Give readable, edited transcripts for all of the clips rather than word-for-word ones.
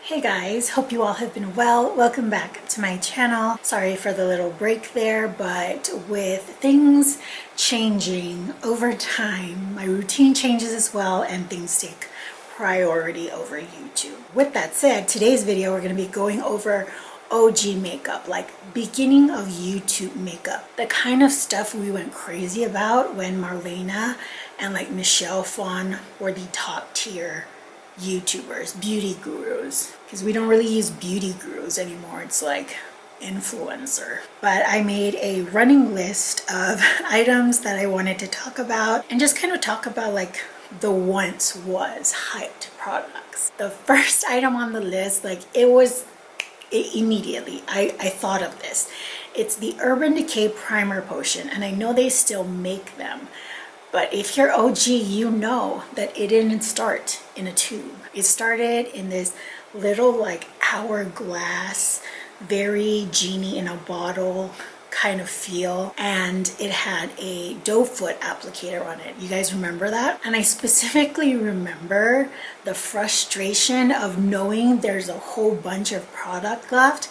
Hey guys, hope you all have been well. Welcome back to my channel. Sorry for the little break there, but with things changing over time, my routine changes as well and things take priority over YouTube. With that said, today's video we're going to be going over OG makeup, like beginning of YouTube makeup. The kind of stuff we went crazy about when Marlena and like Michelle Phan were the top tier YouTubers, beauty gurus, because we don't really use beauty gurus anymore. It's like influencer. But I made a running list of items that I wanted to talk about and just kind of talk about like the once was hyped products. The first item on the list, like immediately I thought of this. It's the Urban Decay Primer Potion, and I know they still make them. But if you're OG, you know that it didn't start in a tube. It started in this little like hourglass, very genie in a bottle kind of feel. And it had a doe foot applicator on it. You guys remember that? And I specifically remember the frustration of knowing there's a whole bunch of product left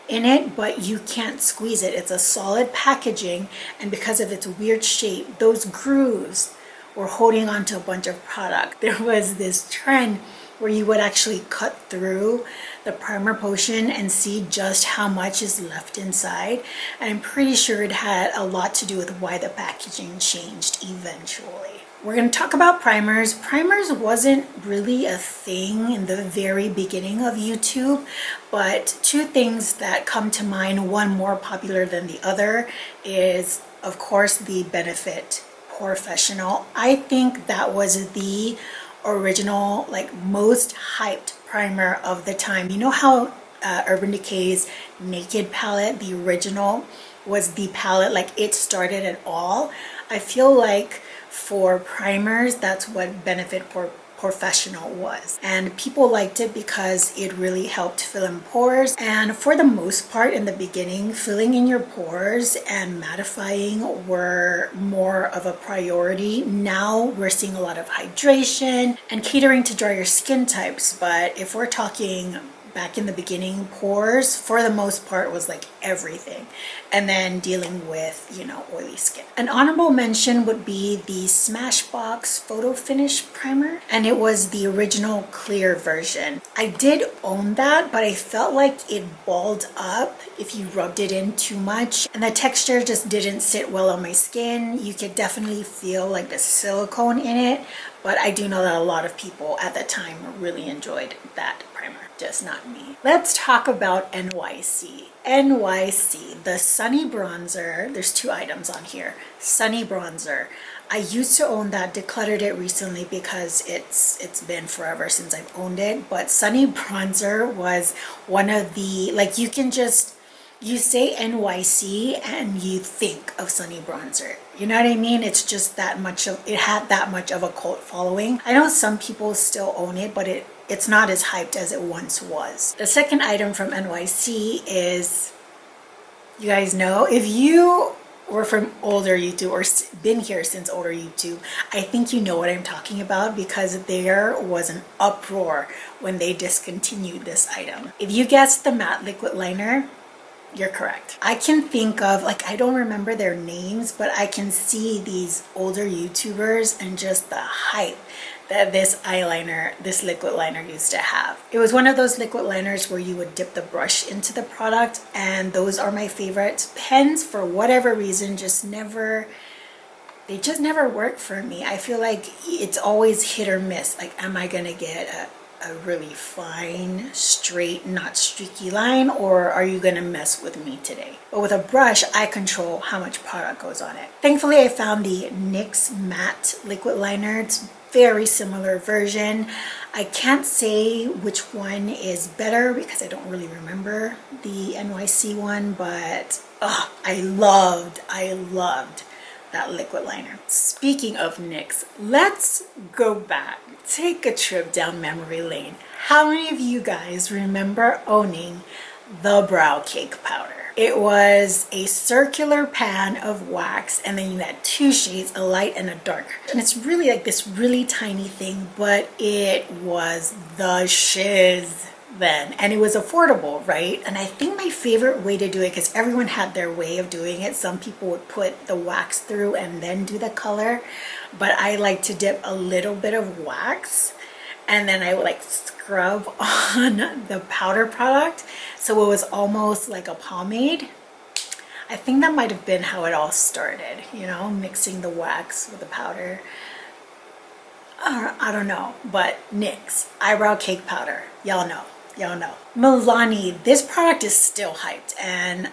in it, but you can't squeeze it. It's a solid packaging, and because of its weird shape, those grooves were holding on to a bunch of product. There was this trend where you would actually cut through the primer potion and see just how much is left inside, and I'm pretty sure it had a lot to do with why the packaging changed eventually. We're going to talk about primers. Primers wasn't really a thing in the very beginning of YouTube, but two things that come to mind, one more popular than the other, is of course the Benefit Professional. I think that was the original, like most hyped primer of the time. You know how Urban Decay's Naked palette, the original, was the palette, like it started it all. I feel like for primers, that's what Benefit Professional was, and people liked it because it really helped fill in pores. And for the most part in the beginning, filling in your pores and mattifying were more of a priority. Now we're seeing a lot of hydration and catering to drier skin types, but if we're talking back in the beginning, pores for the most part was like everything, and then dealing with, you know, oily skin. An honorable mention would be the Smashbox Photo Finish Primer, and it was the original clear version. I did own that, but I felt like it balled up if you rubbed it in too much, and the texture just didn't sit well on my skin. You could definitely feel like the silicone in it, but I do know that a lot of people at the time really enjoyed that primer, just not me. Let's talk about NYC. NYC, the Sunny Bronzer. There's two items on here. Sunny Bronzer. I used to own that, decluttered it recently because it's been forever since I've owned it. But Sunny Bronzer was one of the, like, you can just, you say NYC and you think of Sunny Bronzer. You know what I mean? It's just that much of, it had that much of a cult following. I know some people still own it, but it's not as hyped as it once was. The second item from NYC is, you guys know, if you were from older YouTube or been here since older YouTube, I think you know what I'm talking about, because there was an uproar when they discontinued this item. If you guessed the matte liquid liner, you're correct. I can think of, like, I don't remember their names, but I can see these older YouTubers and just the hype that this eyeliner, this liquid liner used to have. It was one of those liquid liners where you would dip the brush into the product, and those are my favorites. Pens, for whatever reason, they just never work for me. I feel like it's always hit or miss. Like, am I gonna get a really fine, straight, not streaky line, or are you gonna mess with me today? But with a brush, I control how much product goes on it. Thankfully, I found the NYX matte liquid liner. It's very similar version. I can't say which one is better because I don't really remember the NYC one, but I loved that liquid liner. Speaking of NYX, let's go back, take a trip down memory lane. How many of you guys remember owning the brow cake powder? It was a circular pan of wax, and then you had two shades, a light and a dark. And it's really like this really tiny thing, but it was the shiz. then, and it was affordable, right? And I think my favorite way to do it, because everyone had their way of doing it, some people would put the wax through and then do the color, but I like to dip a little bit of wax and then I would like scrub on the powder product, so it was almost like a pomade. I think that might have been how it all started, you know, mixing the wax with the powder. I don't know, but NYX eyebrow cake powder, y'all know. Milani, this product is still hyped, and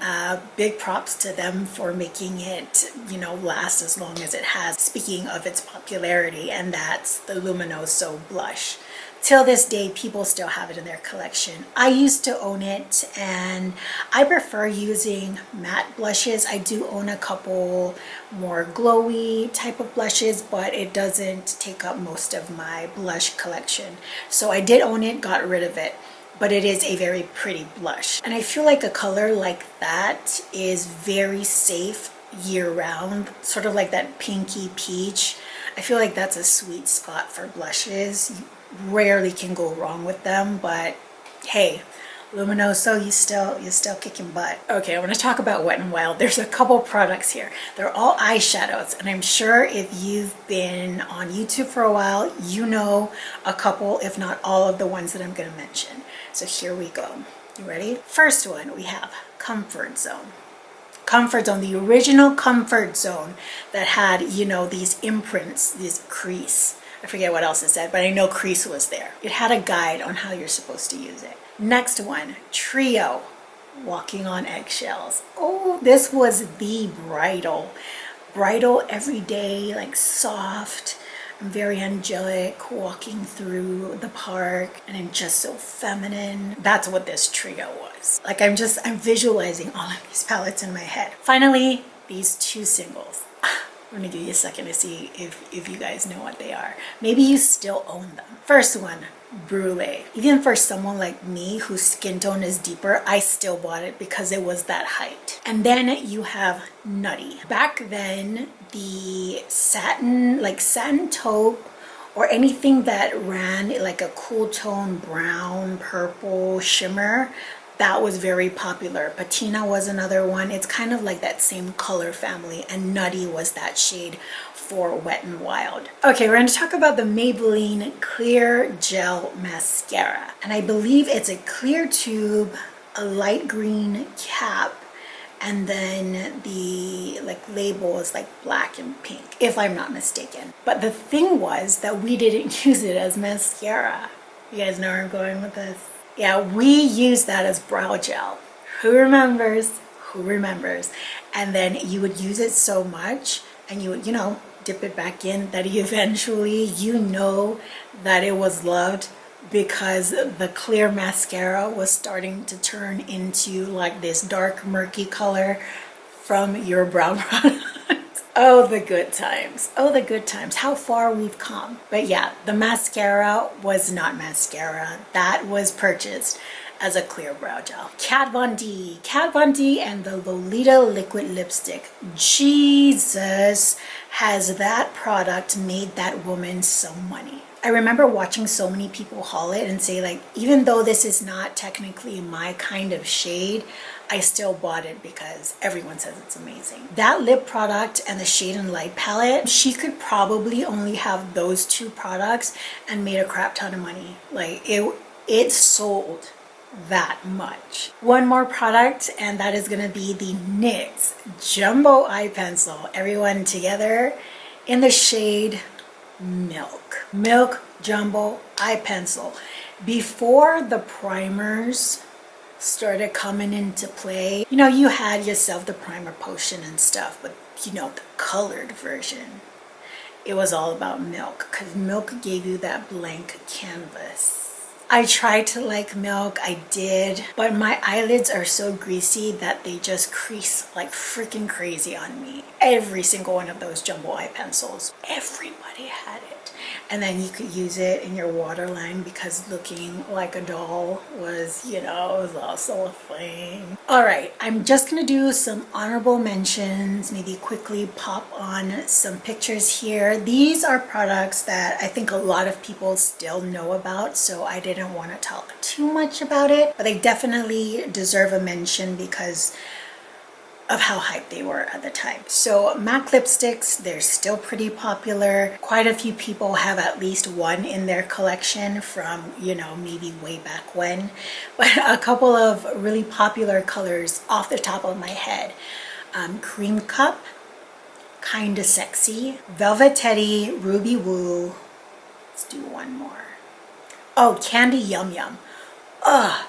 big props to them for making it, you know, last as long as it has. Speaking of its popularity, and that's the Luminoso blush. Till this day, people still have it in their collection. I used to own it, and I prefer using matte blushes. I do own a couple more glowy type of blushes, but it doesn't take up most of my blush collection. So I did own it, got rid of it, but it is a very pretty blush. And I feel like a color like that is very safe year-round, sort of like that pinky peach. I feel like that's a sweet spot for blushes. You rarely can go wrong with them, but hey, Luminoso, you still kicking butt. Okay, I want to talk about Wet n Wild. There's a couple products here. They're all eyeshadows, and I'm sure if you've been on YouTube for a while, you know a couple, if not all of the ones that I'm going to mention. So here we go. You ready? First one, we have Comfort Zone. Comfort Zone, the original Comfort Zone that had, you know, these imprints, this crease. I forget what else it said, but I know crease was there. It had a guide on how you're supposed to use it. Next one, Trio, Walking on Eggshells. Oh, this was the bridal. Bridal everyday, like soft, very angelic, walking through the park, and I'm just so feminine. That's what this trio was. Like I'm visualizing all of these palettes in my head. Finally, these two singles. I'm gonna give you a second to see if you guys know what they are. Maybe you still own them. First one, Brulee. Even for someone like me whose skin tone is deeper, I still bought it because it was that height. And then you have Nutty. Back then, the satin taupe or anything that ran like a cool tone brown, purple shimmer, that was very popular. Patina was another one. It's kind of like that same color family, and Nutty was that shade for Wet n Wild. Okay, we're going to talk about the Maybelline Clear Gel Mascara. And I believe it's a clear tube, a light green cap, and then the label is like black and pink, if I'm not mistaken. But the thing was that we didn't use it as mascara. You guys know where I'm going with this? Yeah, we use that as brow gel. Who remembers? Who remembers? And then you would use it so much, and you would, you know, dip it back in, that eventually you know that it was loved, because the clear mascara was starting to turn into like this dark murky color from your brow product. Oh, the good times. Oh, the good times. How far we've come. But yeah, the mascara was not mascara. That was purchased as a clear brow gel. Kat Von D. Kat Von D and the Lolita liquid lipstick. Jesus, has that product made that woman some money. I remember watching so many people haul it and say, like, even though this is not technically my kind of shade, I still bought it because everyone says it's amazing. That lip product and the Shade and Light palette, she could probably only have those two products and made a crap ton of money. Like it sold that much. One more product, and that is gonna be the NYX Jumbo Eye Pencil. Everyone together in the shade Milk. Milk Jumbo Eye Pencil. Before the primers started coming into play, you know, you had yourself the primer potion and stuff, but you know, the colored version, it was all about Milk, because Milk gave you that blank canvas. I tried to like Milk, I did, but my eyelids are so greasy that they just crease like freaking crazy on me. Every single one of those jumbo eye pencils, everybody had it. And then you could use it in your waterline because looking like a doll was, you know, was also a thing. All right, I'm just gonna do some honorable mentions, maybe quickly pop on some pictures here. These are products that I think a lot of people still know about, so I didn't want to talk too much about it, but they definitely deserve a mention because of how hyped they were at the time. So MAC lipsticks, they're still pretty popular. Quite a few people have at least one in their collection from, you know, maybe way back when. But a couple of really popular colors off the top of my head. Cream Cup, Kinda Sexy, Velvet Teddy, Ruby Woo. Let's do one more. Oh, Candy Yum Yum. Ugh,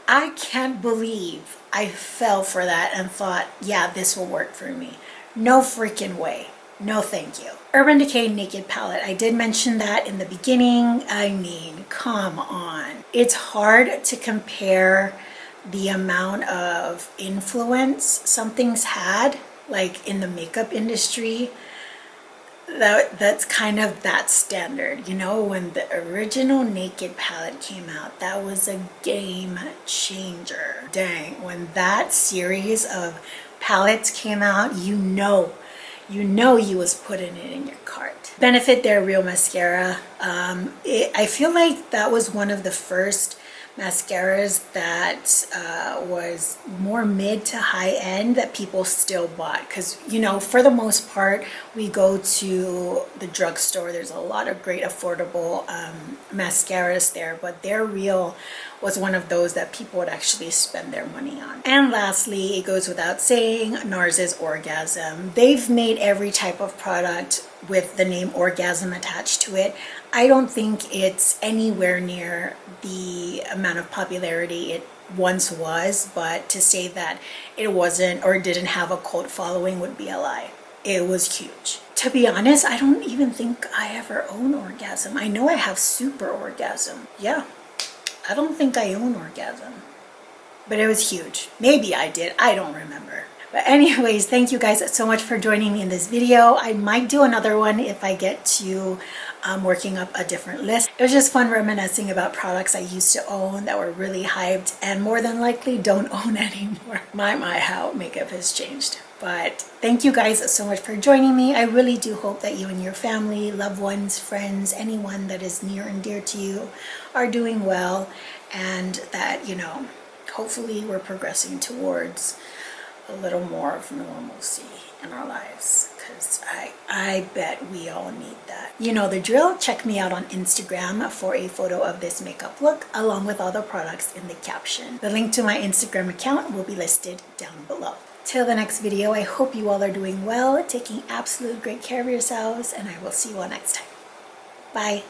I can't believe I fell for that and thought, yeah, this will work for me. No freaking way. No thank you. Urban Decay Naked Palette. I did mention that in the beginning. I mean, come on. It's hard to compare the amount of influence something's had, like in the makeup industry. That's kind of that standard, you know. When the original Naked palette came out, that was a game changer. Dang, when that series of palettes came out, you know you was putting it in your cart. Benefit Their Real Mascara. I feel like that was one of the first mascaras that was more mid to high end that people still bought, because, you know, for the most part we go to the drugstore, there's a lot of great affordable mascaras there, but Their Real was one of those that people would actually spend their money on. And lastly, it goes without saying, Nars's Orgasm. They've made every type of product with the name Orgasm attached to it. I don't think it's anywhere near the amount of popularity it once was, but to say that it wasn't or didn't have a cult following would be a lie. It was huge. To be honest, I don't even think I ever own Orgasm. I know I have Super Orgasm. Yeah, I don't think I own Orgasm, but it was huge. Maybe I did, I don't remember. But anyways, thank you guys so much for joining me in this video. I might do another one if I get to working up a different list. It was just fun reminiscing about products I used to own that were really hyped and more than likely don't own anymore. My, how makeup has changed. But thank you guys so much for joining me. I really do hope that you and your family, loved ones, friends, anyone that is near and dear to you are doing well, and that, you know, hopefully we're progressing towards a little more of normalcy in our lives, because I bet we all need that. You know the drill. Check me out on Instagram for a photo of this makeup look along with all the products in the caption. The link to my Instagram account will be listed down below. Till the next video, I hope you all are doing well, taking absolute great care of yourselves, and I will see you all next time. Bye.